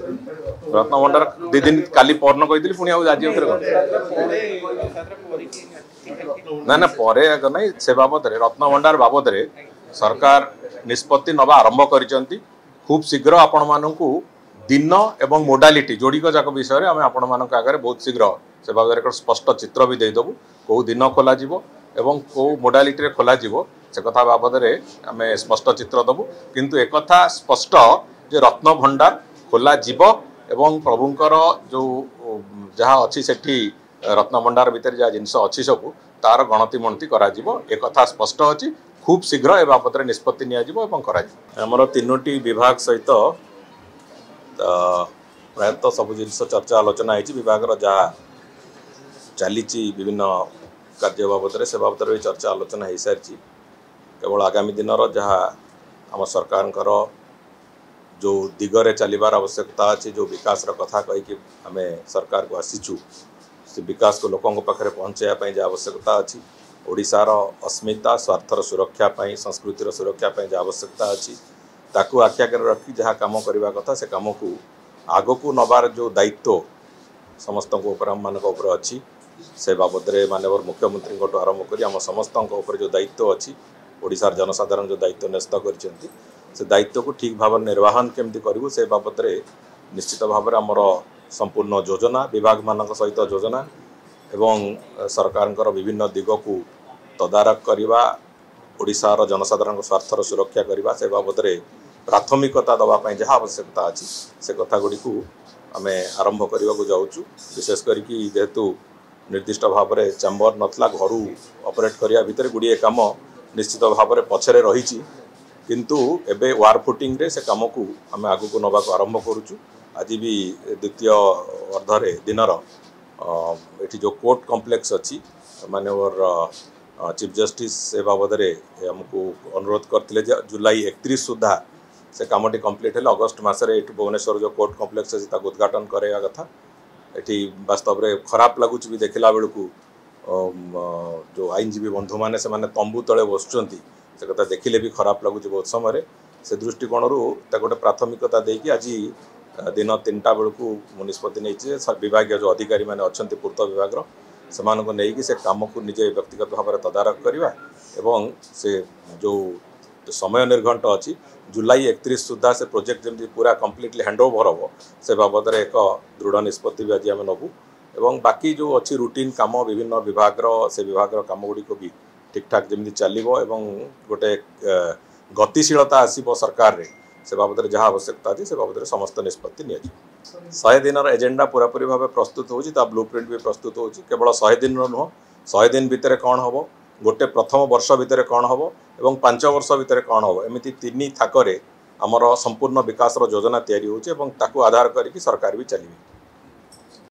रत्नभंडार 2 दिन काली परन कही पुणी आज ना ना परे नहीं से बाबद रत्नभंडार बाबद सरकार निष्पत्ति नवा आरंभ कर खूब शीघ्र आपण मानू दिन एवं मोडालिटी जोड़िक जाक विषय आम आपण मान आगे बहुत शीघ्र से बाबद एक स्पष्ट चित्र भी देदेबू कौ दिन खोल एवं कौ मोडालिटी खोल से कथा बाबद आम स्पष्ट चित्र देवु किंतु एक स्पष्ट जे रत्नभंडार खोल एवं प्रभुंकर जो जहाँ अच्छी सेठी रत्नभंडार भितर जहाँ जिनस अच्छी सब तार गणति मणति करा एक स्पष्ट अच्छी खूब शीघ्र ए बाबद निष्पत्ति निमर 3टी विभाग सहित प्रायतः सब जिनस चर्चा आलोचना होती विभाग जहाँ चली विभिन्न कार्य बाबद से बाबद भी चर्चा आलोचना हो सारी केवल आगामी दिन जहाँ आम सरकार जो दिगरे चलिबार आवश्यकता अच्छी जो विकास कथा कहीकि आम सरकार को आसीचु से विकास को लोकों पाखे पहुँचाई जहाँ आवश्यकता अच्छी ओडिशार अस्मिता स्वार्थर सुरक्षा संस्कृतिर सुरक्षा जहाँ आवश्यकता अच्छी ताकू आखि आगे रखी जहाँ कम करने कथा से कम को आग को नबार जो दायित्व समस्त मान अच्छी से बाबद माननीय मुख्यमंत्री आरंभ कर आम समस्त जो दायित्व अच्छी ओडिशार जनसाधारण जो दायित्व न्यस्त कर से दायित्व को ठीक भाव निर्वाहन केमती करूँ से बाबद निश्चित भाव में आमर संपूर्ण योजना विभाग मान सहित योजना एवं सरकार विभिन्न दिग को तदारख करवा ओडिशार जनसाधारण स्वार्थर सुरक्षा करवा से बाबद प्राथमिकता दवापाई जहाँ आवश्यकता अच्छी से कथा गुड़ी को आम आरंभ करने को जाऊँ विशेष करके जेहेतु निर्दिष्ट भाव में चैम्बर नथला घर ऑपरेट करने भितर गुड़िए कम निश्चित भाव में पछरे रही किंतु एबे वार फुटिंग रे से कम को आम आग को नवा आरंभ करुचु आज भी द्वितीय अर्धरे दिनर ये जो कोर्ट कॉम्प्लेक्स अच्छी माननीय चीफ जस्टिस से बाबद आमको अनुरोध करते जुलाई 31 सुधा से कमटी कंप्लीट है अगस्ट मसरे भुवनेश्वर जो कोर्ट कॉम्प्लेक्स अच्छी उद्घाटन करवा कथा ये वास्तव में खराब लगुच भी देखला बेलू जो आईनजीवी बंधु मैंने से तंबू तले बसुँच से कथा देखिले भी खराब लगुच बहुत समय से दृष्टिकोण गोटे प्राथमिकता देकी आज दिन 3टा बेलू निष्पत्ति नहीं विभाग जो अधिकारी मैंने अच्छा पूर्त विभाग से नहीं से कम को निजे व्यक्तिगत भाव में तदारख करवा एवं से जो समय निर्घंट अच्छी जुलाई 31 सुधा से प्रोजेक्ट जमी पूरा कम्प्लीटली हैंडओवर हम से बाबद एक दृढ़ निष्पत्ति भी आज आम नबू एवं बाकी जो अच्छी रूटीन काम विभिन्न विभाग से विभाग काम गुड़ी को भी ठीक ठाक जमी चलो एवं गोटे गतिशीलता आसब सरकार रे से बाबद जहाँ आवश्यकता अच्छी से बाबद समस्त निष्पत्ति नि 100 दिन एजेंडा पूरापूरी भाव प्रस्तुत हो ब्लूप्रिंट भी प्रस्तुत हो केवल 100 दिन नुह 100 दिन भितर कौन हम गोटे प्रथम वर्ष भितर कौन हम एवं 5 वर्ष भितर कौन हम एमती 3 थाकरे आमर संपूर्ण विकास योजना तैयारी होची एवं ताकू आधार करके सरकार भी चलिए।